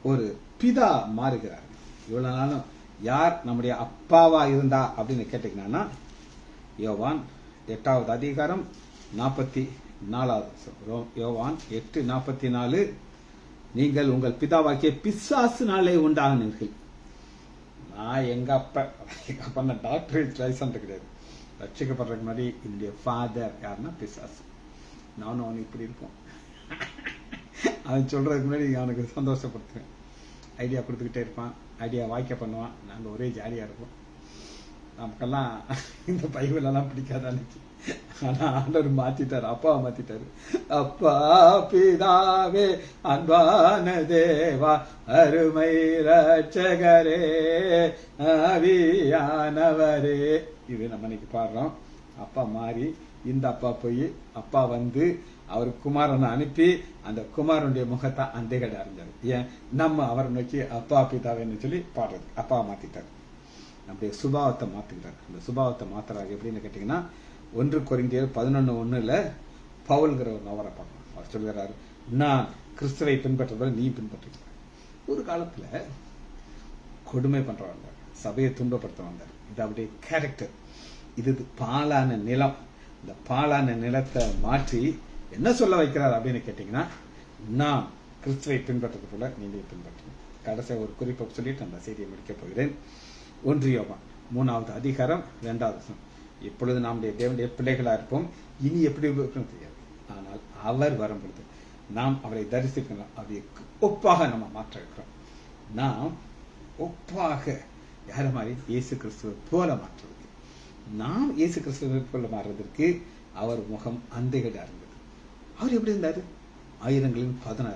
ஒரு பிதா மாறுகிறார். இவ்வளவு நாளும் யார் நம்முடைய அப்பாவா இருந்தா அப்படின்னு கேட்டீங்கன்னா, யோவான் 8வது அதிகாரம் 44வது. யோவான் 8:44, நீங்கள் உங்கள் பிதாவாக்கிய பிசாசினாலே உண்டாகினீர்கள். நான் எங்க அப்பா டாக்டரேட் லைசன்ஸ் கிடையாது. ரட்சிக்கப்படுறதுக்கு முன்னாடி என்னுடைய ஃபாதர் யாருன்னா பிசாசு. நானும் அவனுக்கு இப்படி இருக்கும். அவன் சொல்றதுக்கு முன்னாடி அவனுக்கு சந்தோஷப்படுத்துவேன். ஐடியா கொடுத்துக்கிட்டே இருப்பான், ஐடியா வாய்க்க பண்ணுவான். நாங்கள் ஒரே ஜாலியா இருப்போம். நமக்கெல்லாம் இந்த பைபிள் எல்லாம் பிடிக்காதான்னு. ஆனா ஆண்டவர் மாத்திட்டாரு, அப்பாவை மாத்திட்டாரு. அப்பா பிதாவே அன்பான தேவா அருமை ரட்சகரே ஆவியானவரே. இது நம்ம இன்னைக்கு பாடுறோம். அப்பா மாறி இந்த அப்பா போய் அப்பா வந்து அவர் குமாரனை அனுப்பி அந்த குமாரனுடைய முகத்தை அந்த கடை அறிஞ்சாரு. ஏன் நம்ம அவரை நோக்கி அப்பா பிதாவேன்னு சொல்லி பாடுறது. அப்பாவை மாத்திட்டாரு, நம்முடைய சுபாவத்தை மாத்துக்கிறார். அந்த சுபாவத்தை மாத்துறாரு எப்படின்னு கேட்டீங்கன்னா, 1 கொரிந்தியர் 11:1 பவுல்கிற ஒரு நபரை பார்க்கணும். அவர் சொல்கிறாரு, நான் கிறிஸ்துவை பின்பற்றுவதை நீ பின்பற்றுகிறார். ஒரு காலத்துல கொடுமை பண்ற வந்தார், சபையை துன்பப்படுத்த வந்தார். இது அவருடைய கேரக்டர். இது பாலான நிலம். இந்த பாலான நிலத்தை மாற்றி என்ன சொல்ல வைக்கிறார் அப்படின்னு கேட்டீங்கன்னா, நான் கிறிஸ்துவை பின்பற்றது போல நீங்கள் பின்பற்றுங்க. கடைசி ஒரு குறிப்பை சொல்லிட்டு அந்த செய்தியை முடிக்க போகிறேன். 1 யோவான் 3வது அதிகாரம் 2வது வசனம். இப்பொழுது நம்முடைய தேவனுடைய பிள்ளைகளா இருப்போம், இனி எப்படி தெரியாது. ஆனால் அவர் வரும்பொழுது நாம் அவரை தரிசிக்கணும், அவரை ஒப்பாக நம்ம மாற்ற இருக்கிறோம். நாம் ஒப்பாக யார மாதிரி இயேசு கிறிஸ்துவை போல மாற்றுவது. நாம் இயேசு கிறிஸ்துவை போல மாறுவதற்கு அவர் முகம் அந்தகேடா இருந்தது. அவர் எப்படி இருந்தாரு? 1000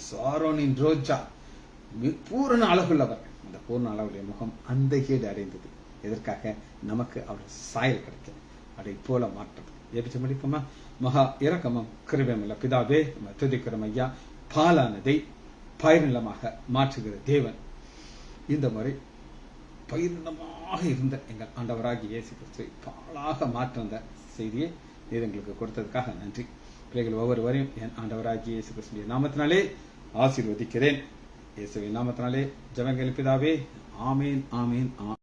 சாரோனின் ரோஜா, பூரண அழகுள்ளவர். அந்த பூர்ண அளவுடைய முகம் அந்தகேடு அடைந்தது. எதற்காக? நமக்கு அவர் சாயல் கிடைக்க, அதை போல மாற்றது. எப்படி முடிக்குமா? மகா இரக்கமும் கிருபையுமுள்ள பிதாவே, துதிக்கிறோம் ஐயா. பாலானதை பயிர்நிலமாக மாற்றுகிற தேவன், இந்த முறை பயிர்நிலமாக இருந்த எங்கள் ஆண்டவராகிய இயேசு கிறிஸ்துவை பாலாக மாற்ற செய்தியை நீர் எங்களுக்கு கொடுத்ததுக்காக நன்றி. பிள்ளைகள் ஒவ்வொருவரையும் என் ஆண்டவராகிய இயேசு கிறிஸ்துவின் நாமத்தினாலே ஆசீர்வதிக்கிறேன். இயேசுவின் நாமத்தினாலே ஜெபங்கள் பிதாவே. ஆமேன், ஆமேன்.